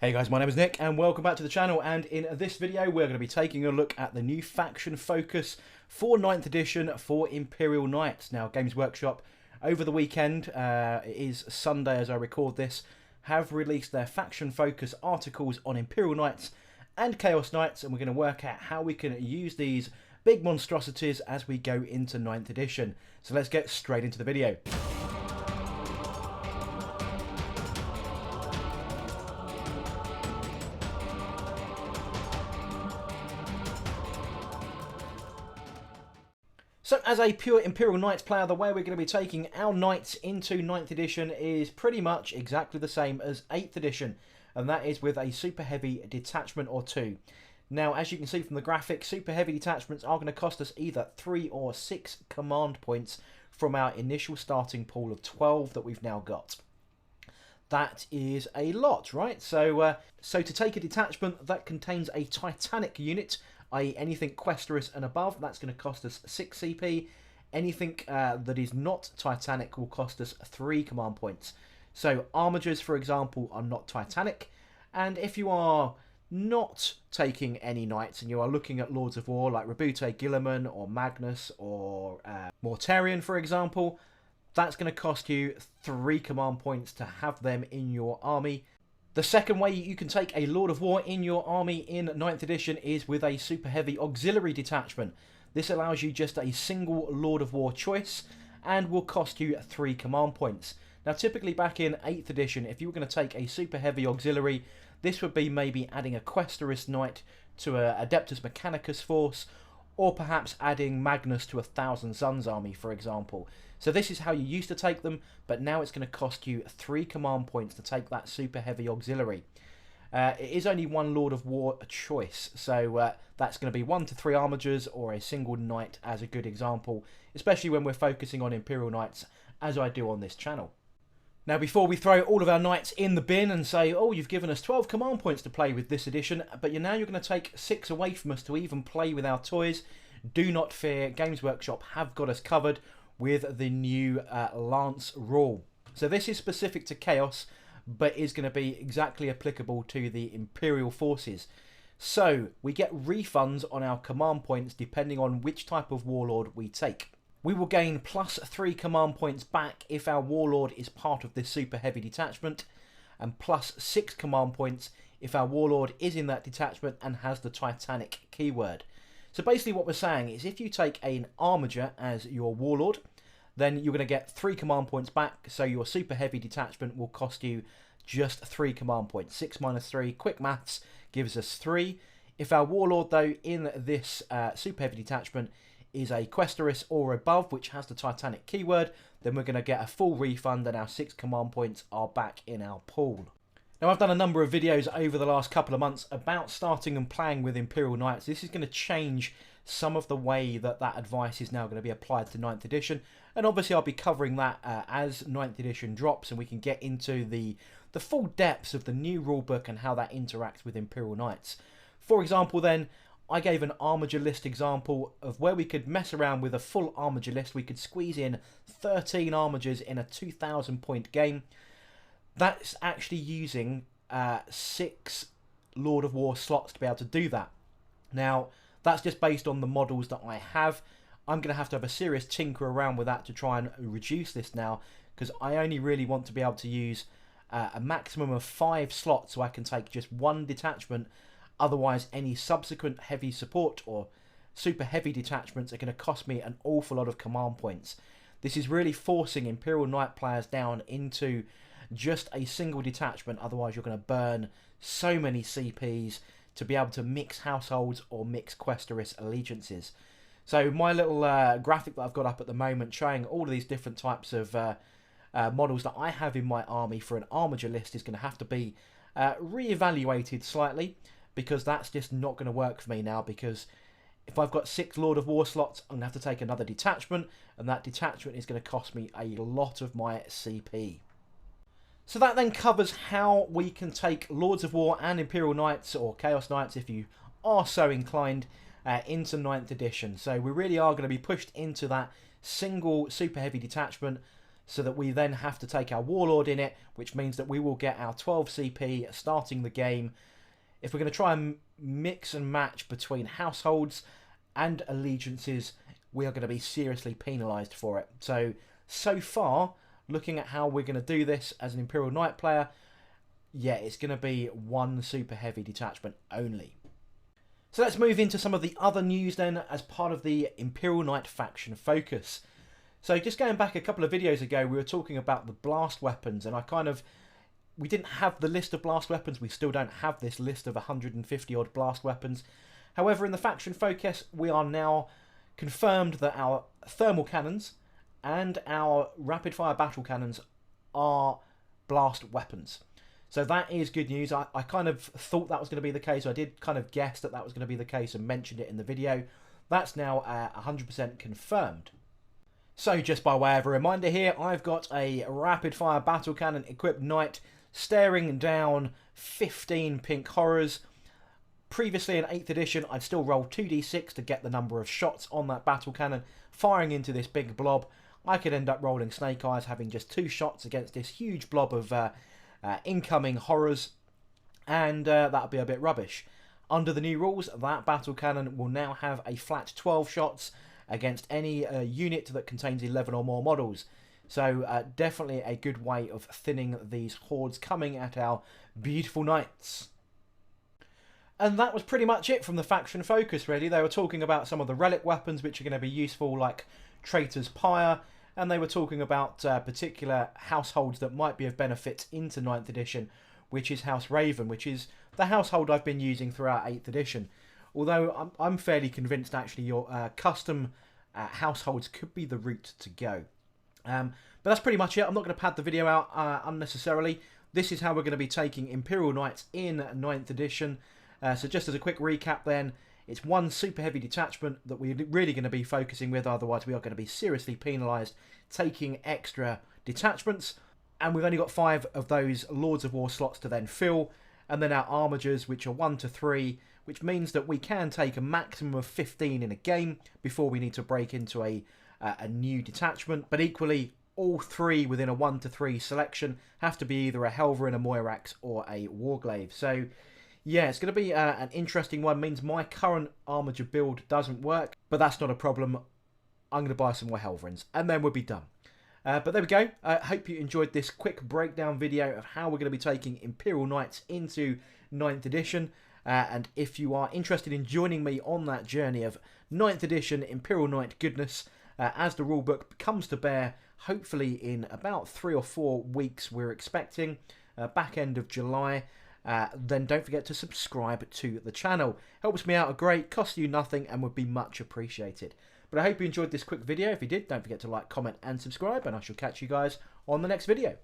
Hey guys, my name is Nick and welcome back to the channel, and in this video we're going to be taking a look at the new faction focus for 9th edition for Imperial Knights. Now Games Workshop over the weekend, it is Sunday as I record this, have released their faction focus articles on Imperial Knights and Chaos Knights, and we're going to work out how we can use these big monstrosities as we go into 9th edition. So let's get straight into the video. So as a pure Imperial Knights player, the way we're going to be taking our Knights into 9th edition is pretty much exactly the same as 8th edition, and that is with a Super Heavy Detachment or 2. Now, as you can see from the graphic, Super Heavy Detachments are going to cost us either 3 or 6 command points from our initial starting pool of 12 that we've now got. That is a lot, right? So to take a detachment that contains a Titanic unit, i.e. anything Questorous and above, that's going to cost us 6 CP. Anything that is not Titanic will cost us 3 command points. So Armigers, for example, are not Titanic. And if you are not taking any Knights and you are looking at Lords of War like Rabute Guilliman or Magnus or Mortarion, for example, that's going to cost you 3 command points to have them in your army. The second way you can take a Lord of War in your army in 9th edition is with a Super Heavy Auxiliary Detachment. This allows you just a single Lord of War choice and will cost you 3 command points. Now typically back in 8th edition, if you were going to take a Super Heavy Auxiliary, this would be maybe adding a Questorous Knight to a Adeptus Mechanicus force, or perhaps adding Magnus to a Thousand Suns army, for example. So this is how you used to take them, but now it's going to cost you 3 command points to take that Super Heavy Auxiliary. It is only one Lord of War a choice, so that's going to be 1 to 3 Armigers or a single Knight as a good example, especially when we're focusing on Imperial Knights, as I do on this channel. Now before we throw all of our Knights in the bin and say, oh, you've given us 12 command points to play with this edition, but you're going to take 6 away from us to even play with our toys, do not fear, Games Workshop have got us covered with the new Lance rule. So this is specific to Chaos, but is going to be exactly applicable to the Imperial forces. So we get refunds on our command points depending on which type of Warlord we take. We will gain plus 3 command points back if our Warlord is part of this Super Heavy Detachment, and plus 6 command points if our Warlord is in that detachment and has the Titanic keyword. So basically what we're saying is if you take an Armiger as your Warlord, then you're going to get 3 command points back, so your Super Heavy Detachment will cost you just 3 command points. 6 minus 3, quick maths, gives us 3. If our Warlord, though, in this Super Heavy Detachment is a Questorous or above, which has the Titanic keyword, then we're going to get a full refund and our 6 command points are back in our pool. Now I've done a number of videos over the last couple of months about starting and playing with Imperial Knights. This is going to change some of the way that advice is now going to be applied to 9th edition, and obviously I'll be covering that as 9th edition drops and we can get into the full depths of the new rulebook and how that interacts with Imperial Knights. For example then, I gave an Armiger list example of where we could mess around with a full Armiger list. We could squeeze in 13 Armigers in a 2,000 point game. That's actually using 6 Lord of War slots to be able to do that. Now, that's just based on the models that I have. I'm going to have a serious tinker around with that to try and reduce this now, because I only really want to be able to use a maximum of 5 slots so I can take just 1 detachment. Otherwise, any subsequent heavy support or super heavy detachments are going to cost me an awful lot of command points. This is really forcing Imperial Knight players down into just a single detachment, otherwise you're going to burn so many CPs to be able to mix households or mix Questorous allegiances. So my little graphic that I've got up at the moment showing all of these different types of models that I have in my army for an Armiger list is going to have to be re-evaluated slightly, because that's just not going to work for me now, because if I've got 6 Lord of War slots, I'm going to have to take another detachment, and that detachment is going to cost me a lot of my CP. So that then covers how we can take Lords of War and Imperial Knights, or Chaos Knights if you are so inclined, into 9th edition. So we really are going to be pushed into that single Super Heavy Detachment, so that we then have to take our Warlord in it, which means that we will get our 12 CP starting the game. If we're going to try and mix and match between households and allegiances, we are going to be seriously penalised for it. So far, looking at how we're going to do this as an Imperial Knight player, yeah, it's going to be one Super Heavy Detachment only. So let's move into some of the other news then as part of the Imperial Knight Faction Focus. So just going back a couple of videos ago, we were talking about the blast weapons, and we didn't have the list of blast weapons. We still don't have this list of 150 odd blast weapons. However, in the Faction Focus, we are now confirmed that our thermal cannons and our rapid fire battle cannons are blast weapons. So that is good news. I kind of thought that was going to be the case. I did kind of guess that was going to be the case and mentioned it in the video. That's now 100% confirmed. So just by way of a reminder here, I've got a rapid fire battle cannon equipped knight staring down 15 pink horrors. Previously in 8th edition, I'd still roll 2d6 to get the number of shots on that battle cannon, firing into this big blob. I could end up rolling snake eyes, having just 2 shots against this huge blob of incoming horrors, and that would be a bit rubbish. Under the new rules, that battle cannon will now have a flat 12 shots against any unit that contains 11 or more models. So definitely a good way of thinning these hordes coming at our beautiful knights. And that was pretty much it from the Faction Focus, really. They were talking about some of the relic weapons which are going to be useful, like Traitor's Pyre, and they were talking about particular households that might be of benefit into 9th edition, which is House Raven, which is the household I've been using throughout 8th edition. Although I'm fairly convinced actually your custom households could be the route to go. But that's pretty much it. I'm not going to pad the video out unnecessarily. This is how we're going to be taking Imperial Knights in 9th edition. So just as a quick recap then, it's one Super Heavy Detachment that we're really going to be focusing with, otherwise we are going to be seriously penalised taking extra detachments. And we've only got 5 of those Lords of War slots to then fill, and then our armigers, which are 1 to 3, which means that we can take a maximum of 15 in a game before we need to break into a new detachment. But equally, all 3 within a 1 to 3 selection have to be either a Helverin, a Moirax, or a Warglaive. So yeah, it's going to be an interesting one. Means my current armiger build doesn't work, but that's not a problem. I'm going to buy some more Helverins, and then we'll be done. But there we go. I hope you enjoyed this quick breakdown video of how we're going to be taking Imperial Knights into 9th edition. And if you are interested in joining me on that journey of 9th edition Imperial Knight goodness, as the rulebook comes to bear, hopefully in about 3 or 4 weeks, we're expecting, back end of July, then don't forget to subscribe to the channel. Helps me out a great, costs you nothing, and would be much appreciated. But I hope you enjoyed this quick video. If you did, don't forget to like, comment, and subscribe, and I shall catch you guys on the next video.